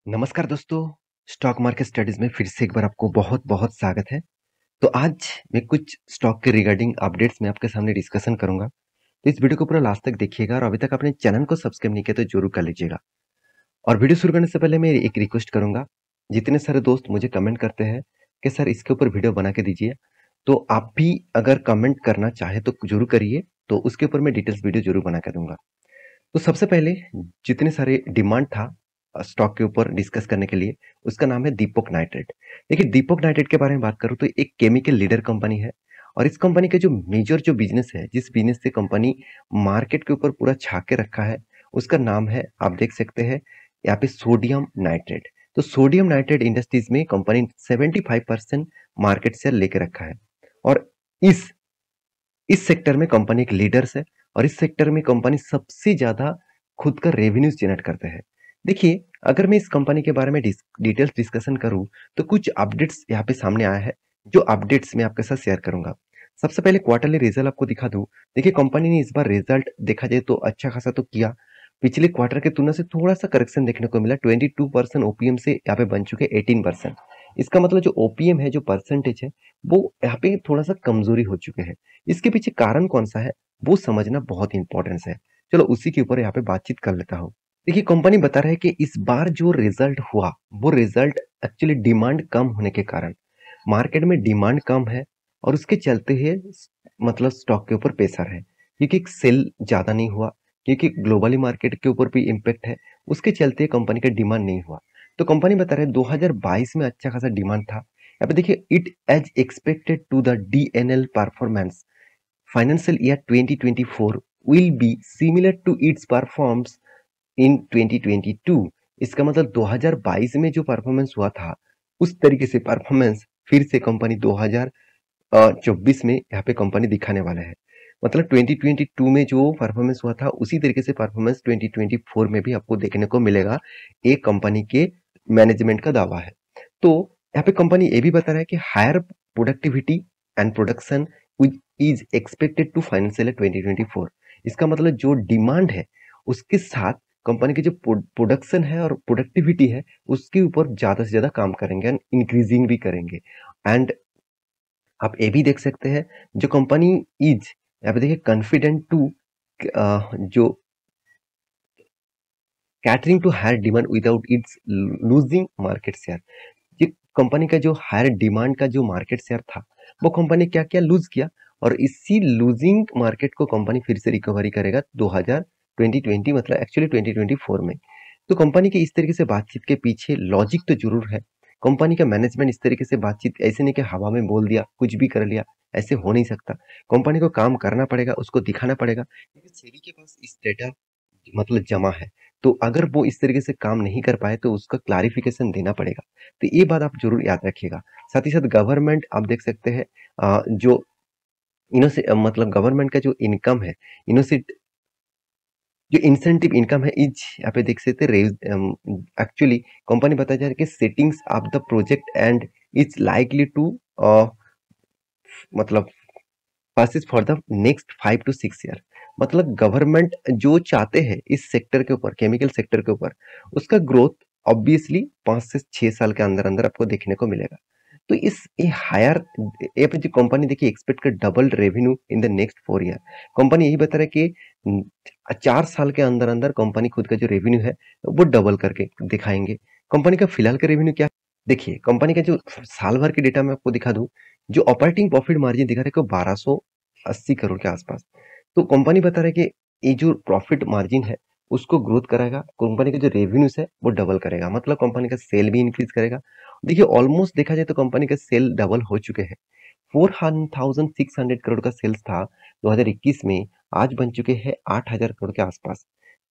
नमस्कार दोस्तों, stock market studies में फिर से एक बार आपको बहुत-बहुत स्वागत है। तो आज मैं कुछ स्टॉक के रिगार्डिंग अपडेट्स मैं आपके सामने डिस्कशन करूँगा। तो इस वीडियो को पूरा लास्ट तक देखिएगा और अभी तक आपने चैनल को सब्सक्राइब नहीं किया तो ज़रूर कर लीजिएगा। और वीडियो शुरू करने से पहले मैं एक रिक्वेस्ट करूँगा, जितने सारे दोस्त मुझे कमेंट करते हैं कि सर इसके ऊपर वीडियो बना के दीजिए, तो आप भी अगर कमेंट करना चाहें तो ज़रूर करिए, तो उसके ऊपर मैं डिटेल्स वीडियो ज़रूर बना के दूँगा। तो सबसे पहले जितने सारे डिमांड था स्टॉक के ऊपर डिस्कस करने के लिए, उसका नाम है दीपक नाइट्रेट। देखिए दीपक नाइट्रेट के बारे में बात करूँ तो एक केमिकल लीडर कंपनी है और इस कंपनी का जो मेजर जो बिजनेस है, जिस बिजनेस से कंपनी मार्केट के ऊपर पूरा छा के रखा है, उसका नाम है, आप देख सकते हैं यहाँ पे सोडियम नाइट्रेट। तो सोडियम नाइट्रेट इंडस्ट्रीज में कंपनी 75% मार्केट शेयर लेके रखा है और इस इस सेक्टर में कंपनी एक लीडर्स है और इस सेक्टर में कंपनी सबसे ज्यादा खुद का रेवेन्यूज जनरेट करते हैं। देखिए, अगर मैं इस कंपनी के बारे में डिटेल्स डिस्कशन करूं तो कुछ अपडेट्स यहाँ पे सामने आया है, जो अपडेट्स मैं आपके साथ शेयर करूंगा। सबसे पहले क्वार्टरली रिजल्ट आपको दिखा दूं। देखिए, कंपनी ने इस बार रिजल्ट देखा जाए तो अच्छा खासा तो किया। पिछले क्वार्टर की तुलना से थोड़ा सा करेक्शन देखने को मिला। 22% ओपीएम से यहाँ पे बन चुके 18%। इसका मतलब जो ओपीएम है, जो परसेंटेज है, वो यहाँ पे थोड़ा सा कमजोरी हो चुके हैं। इसके पीछे कारण कौन सा है, वो समझना बहुत इंपॉर्टेंस है। चलो उसी के ऊपर यहाँ पे बातचीत कर लेता हूँ। देखिए, कंपनी बता रहा है कि इस बार जो रिजल्ट हुआ, वो रिजल्ट एक्चुअली डिमांड कम होने के कारण, मार्केट में डिमांड कम है और उसके चलते है मतलब स्टॉक के ऊपर प्रेशर है, क्योंकि सेल ज्यादा नहीं हुआ, क्योंकि ग्लोबली मार्केट के ऊपर भी इम्पेक्ट है, उसके चलते कंपनी का डिमांड नहीं हुआ। तो कंपनी बता रहे 2022 में अच्छा खासा डिमांड था। यहाँ पे देखिए, it as expected to the DNL performance financial year 2024 will be similar to its performance in 2022। इसका मतलब 2022 में जो परफॉर्मेंस हुआ था, उस तरीके से परफॉर्मेंस फिर से कंपनी 2024 में यहाँ पे कंपनी दिखाने वाला है। मतलब 2022 में जो परफॉर्मेंस हुआ था, उसी तरीके से परफॉर्मेंस 2024 में भी आपको देखने को मिलेगा, एक कंपनी के मैनेजमेंट का दावा है। तो यहाँ पे कंपनी ये भी बता रहा है कि higher productivity and production is expected to financial 2024। इसका मतलब जो डिमांड है, उसके साथ कंपनी की जो प्रोडक्शन है और प्रोडक्टिविटी है, उसके ऊपर ज्यादा से ज्यादा काम करेंगे एंड इंक्रीजिंग भी करेंगे। एंड आप ये भी देख सकते हैं, जो कंपनी इज यहाँ पे देखिए कॉन्फिडेंट टू जो catering to higher demand without its losing market share. ये कंपनी का जो हायर डिमांड का जो मार्केट शेयर था, वो कंपनी क्या क्या लूज किया और इसी लूजिंग मार्केट को कंपनी फिर से रिकवरी करेगा 2020 मतलब एक्चुअली 2024 में। तो कंपनी की इस तरीके से बातचीत के पीछे लॉजिक तो जरूर है। कंपनी का मैनेजमेंट इस तरीके से बातचीत ऐसे नहीं कि हवा में बोल दिया, कुछ भी कर लिया, ऐसे हो नहीं सकता। कंपनी को काम करना पड़ेगा, उसको दिखाना पड़ेगा, क्योंकि सेबी के पास इस डेटा मतलब जमा है। तो अगर वो इस तरीके से काम नहीं कर पाए तो उसका क्लारिफिकेशन देना पड़ेगा। तो ये बात आप जरूर याद रखिएगा। साथ ही साथ गवर्नमेंट आप देख सकते हैं, जो इनोसे मतलब गवर्नमेंट का जो इनकम है, इनोसिट जो इंसेंटिव इनकम है, इज यहाँ पे देख सकते हैं। एक्चुअली कंपनी बताया जा रहा है कि settings of the project and is likely to मतलब passes for the next 5 to 6 year. मतलब गवर्नमेंट जो चाहते हैं इस सेक्टर के ऊपर, केमिकल सेक्टर के ऊपर, उसका ग्रोथ ऑब्वियसली 5 से 6 साल के अंदर अंदर आपको देखने को मिलेगा। तो इस ये हायर ये पे जो कंपनी देखिए एक्सपेक्ट कर double revenue in the next 4 year. Company यही बता रहा है कि 4 साल के अंदर अंदर कंपनी खुद का जो रेवेन्यू है, वो डबल करके दिखाएंगे। कंपनी का फिलहाल का रेवेन्यू क्या, देखिए कंपनी का जो साल भर के डेटा मैं आपको दिखा दूं, जो ऑपरेटिंग प्रॉफिट मार्जिन दिखा रहा है कि 1280 करोड़ के आसपास। तो कंपनी बता रहा है कि ये जो प्रॉफिट मार्जिन है, उसको ग्रोथ कराएगा। कंपनी का जो रेवेन्यूज है वो डबल करेगा, मतलब कंपनी का सेल भी इंक्रीज करेगा। देखिए ऑलमोस्ट देखा जाए तो कंपनी का सेल डबल हो चुके हैं। 4600 करोड़ का सेल्स था 2021 में, आज बन चुके हैं 8000 करोड़ के आसपास।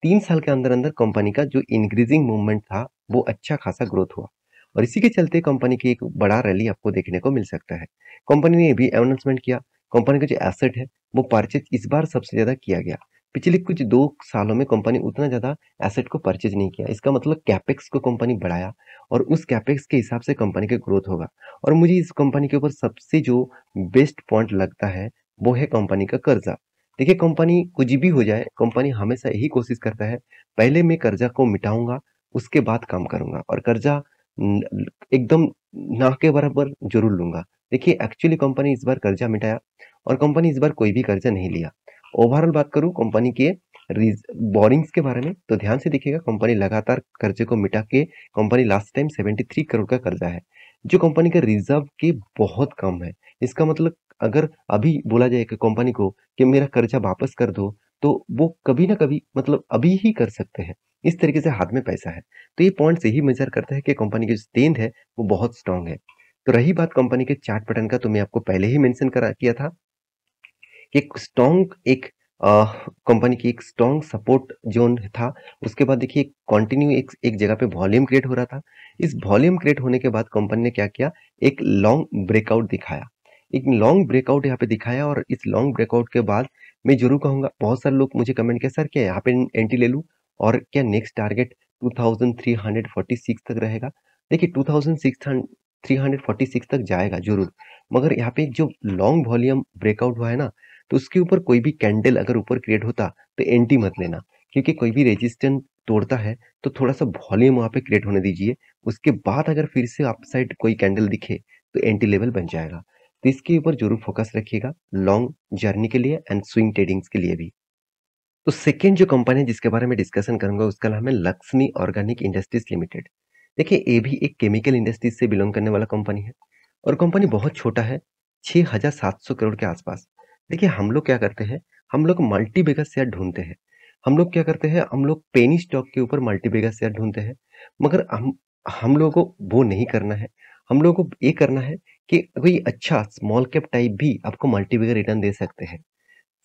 3 साल के अंदर अंदर कंपनी का जो इंक्रीजिंग मूवमेंट था, वो अच्छा खासा ग्रोथ हुआ और इसी के चलते कंपनी की एक बड़ा रैली आपको देखने को मिल सकता है। कंपनी ने भी अनाउंसमेंट किया, कंपनी का जो एसेट है वो परचेज इस बार सबसे ज्यादा किया गया। पिछले कुछ 2 सालों में कंपनी उतना ज्यादा एसेट को परचेज नहीं किया। इसका मतलब कैपेक्स को कंपनी बढ़ाया और उस कैपेक्स के हिसाब से कंपनी का ग्रोथ होगा। और मुझे इस कंपनी के ऊपर सबसे जो बेस्ट पॉइंट लगता है, वो है कंपनी का कर्जा। देखिए कंपनी कुछ भी हो जाए, कंपनी हमेशा यही कोशिश करता है, पहले मैं कर्जा को मिटाऊंगा, उसके बाद काम करूँगा और कर्जा एकदम ना के बराबर ज़रूर लूँगा। देखिए एक्चुअली कंपनी इस बार कर्जा मिटाया और कंपनी इस बार कोई भी कर्जा नहीं लिया। ओवरऑल बात करूँ कंपनी के बोरिंग्स के बारे में तो ध्यान से देखिएगा कंपनी लगातार कर्जे को मिटा के कंपनी लास्ट टाइम 73 करोड़ का कर्जा है जो कंपनी का रिजर्व के बहुत कम है। इसका मतलब अगर अभी बोला जाए कि कंपनी को कि मेरा कर्जा वापस कर दो तो वो कभी ना कभी मतलब अभी ही कर सकते हैं। इस तरीके से हाथ में पैसा है। तो ये पॉइंट्स यही मेजर करता है कि कंपनी की जो स्ट्रेंथ है वो बहुत स्ट्रांग है। तो रही बात कंपनी के चार्ट पैटर्न का तो मैं आपको पहले ही मेंशन करा किया था कि एक स्ट्रांग एक कंपनी की एक स्ट्रांग सपोर्ट जोन था। उसके बाद देखिए कंटिन्यू एक जगह पे वॉल्यूम क्रिएट हो रहा था। इस वॉल्यूम क्रिएट होने के बाद कंपनी ने क्या किया, एक लॉन्ग ब्रेकआउट दिखाया। एक लॉन्ग ब्रेकआउट यहाँ पे दिखाया और इस लॉन्ग ब्रेकआउट के बाद मैं जरूर कहूंगा, बहुत सारे लोग मुझे कमेंट किया सर क्या यहाँ पे एंट्री ले लूं और क्या नेक्स्ट टारगेट 2346 तक रहेगा। देखिए 2346 तक जाएगा जरूर, मगर यहाँ पे जो लॉन्ग वॉल्यूम ब्रेकआउट हुआ है ना, तो उसके ऊपर कोई भी कैंडल अगर ऊपर क्रिएट होता तो एंटी मत लेना, क्योंकि कोई भी रेजिस्टेंस तोड़ता है तो थोड़ा सा वॉल्यूम वहां पे क्रिएट होने दीजिए। उसके बाद अगर फिर से अपसाइड कोई कैंडल दिखे तो एंटी लेवल बन जाएगा। तो इसके ऊपर जरूर फोकस रखिएगा लॉन्ग जर्नी के लिए एंड स्विंग ट्रेडिंग्स के लिए भी। तो सेकेंड जो कंपनी है जिसके बारे में डिस्कशन करूंगा उसका नाम है लक्ष्मी ऑर्गेनिक इंडस्ट्रीज लिमिटेड। देखिए ये भी एक केमिकल इंडस्ट्रीज से बिलोंग करने वाला कंपनी है और कंपनी बहुत छोटा है, 6,700 करोड़ के आसपास। देखिए हम लोग क्या करते हैं, हम लोग मल्टी बेगर शेयर ढूंढते हैं। हम लोग क्या करते हैं, हम लोग पेनी स्टॉक के ऊपर मल्टी बेगर शेयर ढूंढते हैं, मगर हम लोगों को वो नहीं करना है। हम लोगों को ये करना है कि कोई अच्छा स्मॉल कैप टाइप भी आपको मल्टी बेगर रिटर्न दे सकते हैं।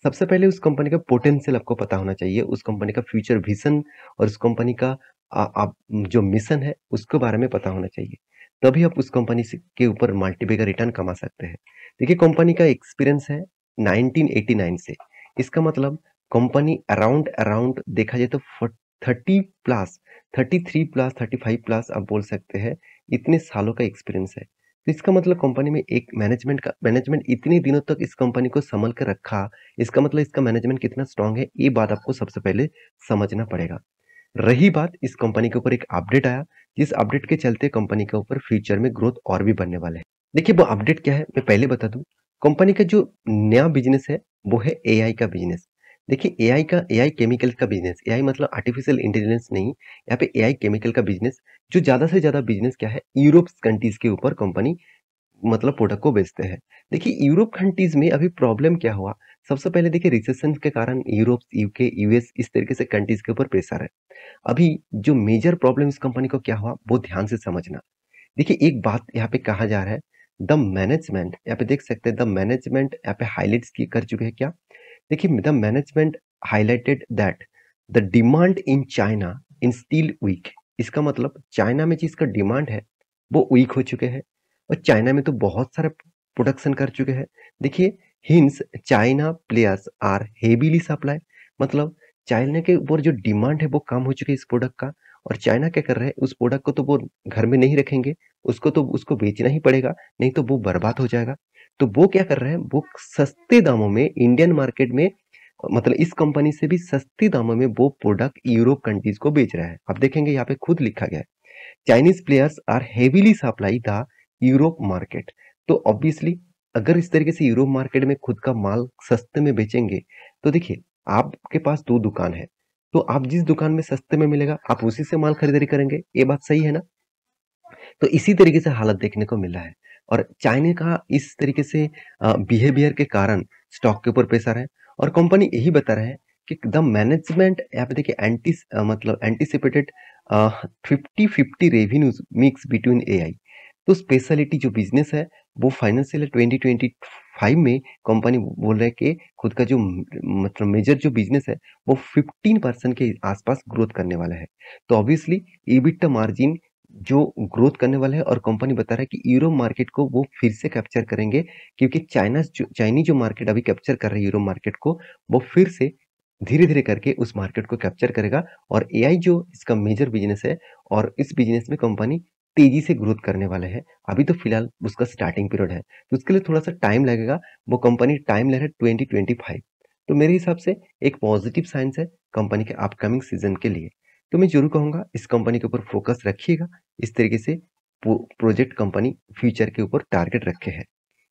सबसे पहले उस कंपनी का पोटेंशियल आपको पता होना चाहिए, उस कंपनी का फ्यूचर विजन और उस कंपनी का आप जो मिशन है उसके बारे में पता होना चाहिए। तभी आप उस कंपनी से के ऊपर मल्टीबैगर रिटर्न कमा सकते हैं। देखिए कंपनी का एक्सपीरियंस है 1989 से। इसका मतलब कंपनी अराउंड अराउंड देखा जाए तो 30 प्लस 33 प्लस 35 प्लस आप बोल सकते हैं, इतने सालों का एक्सपीरियंस है। तो इसका मतलब कंपनी में एक मैनेजमेंट इतने दिनों तक इस कंपनी को संभल कर रखा, इसका मतलब इसका मैनेजमेंट कितना स्ट्रांग है, ये बात आपको सबसे पहले समझना पड़ेगा। रही बात इस कंपनी के ऊपर एक अपडेट आया, जिस अपडेट के चलते कंपनी के ऊपर फ्यूचर में ग्रोथ और भी बढ़ने वाले हैं। देखिए वो अपडेट क्या है मैं पहले बता दूं। कंपनी का जो नया बिजनेस है वो है एआई का बिजनेस। देखिए एआई केमिकल का बिजनेस, एआई मतलब आर्टिफिशियल इंटेलिजेंस नहीं, यहाँ पे एआई केमिकल का बिजनेस। जो ज्यादा से ज्यादा बिजनेस क्या है, यूरोप कंट्रीज के ऊपर कंपनी मतलब प्रोडक्ट को बेचते हैं। देखिए यूरोप कंट्रीज में अभी प्रॉब्लम क्या हुआ, सबसे पहले देखिए रिसेशन के कारण यूरोप, यूके, यूएस इस तरीके से कंट्रीज के ऊपर प्रेशर है। अभी जो मेजर प्रॉब्लम इस कंपनी को क्या हुआ वो ध्यान से समझना। देखिए एक बात यहाँ पे कहा जा रहा है, द मैनेजमेंट, यहाँ पे देख सकते हैं द मैनेजमेंट यहाँ पे हाईलाइट्स की कर चुके हैं क्या। देखिए the management highlighted that the demand in China in steel weak. इसका मतलब चाइना में जिसका डिमांड है वो वीक हो चुके हैं और चाइना में तो बहुत सारे प्रोडक्शन कर चुके हैं। देखिए hence China players are heavily supply, मतलब चाइना के ऊपर जो डिमांड है वो कम हो चुकी है इस प्रोडक्ट का। और चाइना क्या कर रहे हैं, उस प्रोडक्ट को तो वो घर में नहीं रखेंगे, उसको तो उसको बेचना ही पड़ेगा, नहीं तो वो बर्बाद हो जाएगा। तो वो क्या कर रहे हैं, वो सस्ते दामों में इंडियन मार्केट में मतलब इस कंपनी से भी सस्ते दामों में वो प्रोडक्ट यूरोप कंट्रीज को बेच रहा है। अब देखेंगे यहाँ पे खुद लिखा गया है, Chinese players are heavily supply the Europe market. तो ऑब्वियसली अगर इस तरीके से यूरोप मार्केट में खुद का माल सस्ते में बेचेंगे तो देखिए आपके पास दो दुकान है, तो आप जिस दुकान में सस्ते में मिलेगा आप उसी से माल खरीदारी करेंगे, ये बात सही है ना। तो इसी तरीके से हालत देखने को मिला है और चाइना का इस तरीके से बिहेवियर के कारण स्टॉक के ऊपर प्रेशर है। और कंपनी यही बता रहे हैं कि द मैनेजमेंट यहाँ पे देखिए मतलब anticipated 50-50 revenues mix between AI. तो स्पेशलिटी जो बिजनेस है वो फाइनेंशियल 2025 में कंपनी बोल रहे हैं कि खुद का जो मतलब मेजर जो बिजनेस है वो 15% के आसपास ग्रोथ करने वाला है। तो ऑब्वियसली EBITDA मार्जिन जो ग्रोथ करने वाला है और कंपनी बता रहा है कि यूरो मार्केट को वो फिर से कैप्चर करेंगे, क्योंकि चाइनी जो मार्केट अभी कैप्चर कर रही है यूरो मार्केट को, वो फिर से धीरे धीरे करके उस मार्केट को कैप्चर करेगा। और एआई जो इसका मेजर बिजनेस है और इस बिजनेस में कंपनी तेजी से ग्रोथ करने वाले हैं। अभी तो फिलहाल उसका स्टार्टिंग पीरियड है तो उसके लिए थोड़ा सा टाइम लगेगा। वो कंपनी टाइम ले रहा है 2025। तो मेरे हिसाब से एक पॉजिटिव साइंस है कंपनी के अपकमिंग सीजन के लिए। तो मैं ज़रूर कहूँगा इस कंपनी के ऊपर फ़ोकस रखिएगा। इस तरीके से प्रोजेक्ट कंपनी फ्यूचर के ऊपर टारगेट रखे है।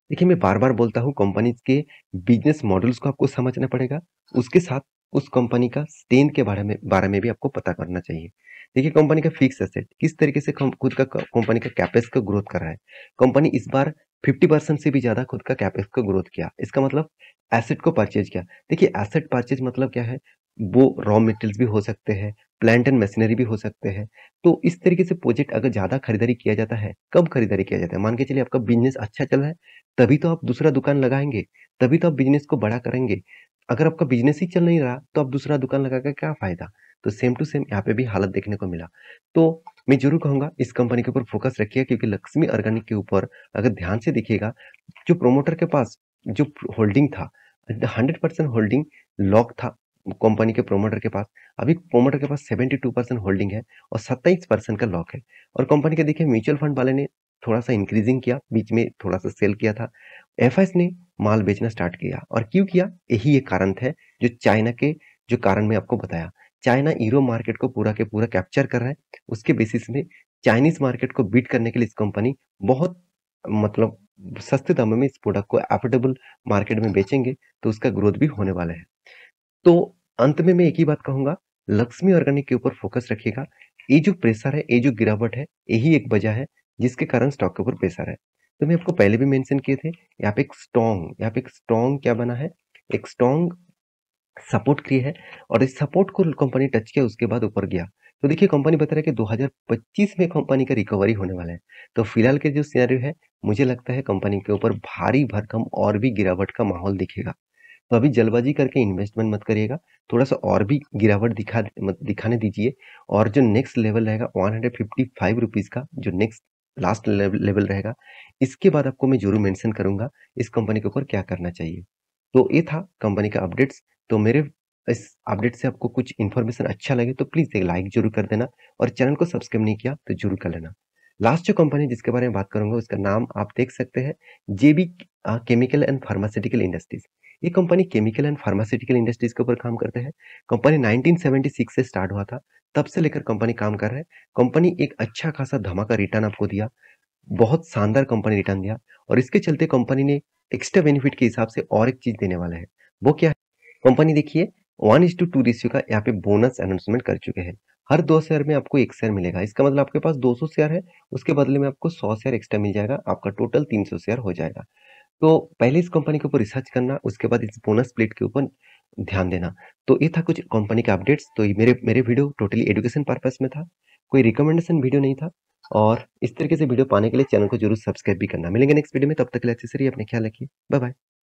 देखिए, मैं बार-बार बोलता हूँ कंपनीज़ के बिज़नेस मॉडल्स को आपको समझना पड़ेगा। उसके साथ उस कंपनी का स्ट्रेंथ के बारे में भी आपको पता करना चाहिए। देखिए, कंपनी का फिक्स एसेट किस तरीके से कम खुद का क कंपनी का कैपेक्स का ग्रोथ कर रहा है। कंपनी इस बार 50% से भी ज़्यादा खुद का कैपेक्स का ग्रोथ किया। इसका मतलब एसेट को परचेज़ किया। देखिए, एसेट परचेज़ मतलब क्या है? वो रॉ मटेरियल्स भी हो सकते हैं, प्लांट एंड मशीनरी भी हो सकते हैं। तो इस तरीके से प्रोजेक्ट अगर ज़्यादा खरीदारी किया जाता है, कब खरीदारी किया जाता है? मान के चलिए आपका बिज़नेस अच्छा चल रहा है, तभी तो आप दूसरा दुकान लगाएँगे, तभी तो आप बिज़नेस को बड़ा करेंगे। अगर आपका बिज़नेस ही चल नहीं रहा, तो आप दूसरा दुकान लगा के क्या फ़ायदा? तो सेम टू सेम यहाँ पे भी हालत देखने को मिला। तो मैं ज़रूर कहूँगा इस कंपनी के ऊपर फ़ोकस रखिए क्योंकि लक्ष्मी ऑर्गेनिक के ऊपर अगर ध्यान से देखिएगा, जो प्रमोटर के पास जो होल्डिंग था, 100% होल्डिंग लॉक था कंपनी के प्रमोटर के पास। अभी प्रमोटर के पास 72% होल्डिंग है और 27% का लॉक है। और कंपनी के देखिए म्यूचुअल फंड वाले ने थोड़ा-सा इंक्रीजिंग किया, बीच में थोड़ा-सा सेल किया था। एफआईएस ने माल बेचना स्टार्ट किया और क्यों किया? यही एक कारण थे जो चाइना के जो कारण मैं आपको बताया। चाइना यूरो मार्केट को पूरा के पूरा कैप्चर कर रहा है। उसके बेसिस में चाइनीज़ मार्केट को बीट करने के लिए इस कंपनी बहुत मतलब सस्ते दामों में इस प्रोडक्ट को अफोर्डेबल मार्केट में बेचेंगे, तो उसका ग्रोथ भी होने वाला है। तो अंत में मैं एक ही बात कहूँगा, लक्ष्मी ऑर्गेनिक के ऊपर फ़ोकस रखिएगा। ये जो प्रेशर है, ये जो गिरावट है, यही एक वजह है जिसके कारण स्टॉक के ऊपर प्रेशर है। तो मैं आपको पहले भी मेंशन किए थे, यहाँ पे एक स्ट्रॉन्ग क्या बना है, एक स्ट्रॉन्ग सपोर्ट क्रिया है और इस सपोर्ट को कंपनी टच किया उसके बाद ऊपर गया। तो देखिए कंपनी बता रहा है कि 2025 में कंपनी का रिकवरी होने वाला है। तो फिलहाल के जो सिनेरियो है, मुझे लगता है कंपनी के ऊपर भारी भरकम और भी गिरावट का माहौल दिखेगा। तो अभी जल्दबाजी करके इन्वेस्टमेंट मत करिएगा, थोड़ा-सा और भी गिरावट दिखाने दीजिए और जो नेक्स्ट लेवल रहेगा ₹155 का जो नेक्स्ट लास्ट लेवल रहेगा, इसके बाद आपको मैं ज़रूर मेंशन करूँगा, इस कंपनी के ऊपर क्या करना चाहिए। तो ये था कंपनी का अपडेट्स, तो मेरे इस अपडेट से आपको कुछ इन्फॉर्मेशन अच्छा लगे तो प्लीज़ एक लाइक ज़रूर कर देना और चैनल को सब्सक्राइब नहीं किया तो ज़रूर कर लेना। लास्ट जो कंपनी जिसके बारे में बात करूँगा उसका नाम आप देख सकते हैं, जेबी केमिकल एंड फार्मास्यूटिकल इंडस्ट्रीज़। ये company chemical and pharmaceutical industries के ऊपर काम करते हैं। कंपनी 1976 से स्टार्ट हुआ था, तब से लेकर कंपनी काम कर रहा है। कंपनी एक अच्छा खासा धमाका रिटर्न आपको दिया, बहुत शानदार कंपनी रिटर्न दिया और इसके चलते कंपनी ने एक्स्ट्रा बेनिफिट के हिसाब से और एक चीज़ देने वाला है। वो क्या है? कंपनी देखिए 1:2 रेशियो का यहाँ पे बोनस अनाउंसमेंट कर चुके हैं। हर 2 शेयर में आपको 1 शेयर मिलेगा। इसका मतलब आपके पास 200 शेयर है, उसके बदले में आपको 100 शेयर एक्स्ट्रा मिल जाएगा, आपका टोटल 300 शेयर हो जाएगा। तो पहले इस कंपनी के ऊपर रिसर्च करना, उसके बाद इस बोनस स्प्लिट के ऊपर ध्यान देना। तो ये था कुछ कंपनी के अपडेट्स, तो ये मेरे मेरे वीडियो टोटली एजुकेशन पर्पस में था, कोई रिकमेंडेशन वीडियो नहीं था और इस तरीके से वीडियो पाने के लिए चैनल को ज़रूर सब्सक्राइब भी करना। मिलेंगे नेक्स्ट वीडियो में, तब तक के लिए अच्छे से रहिए, अपना ख्याल रखिए। Bye bye.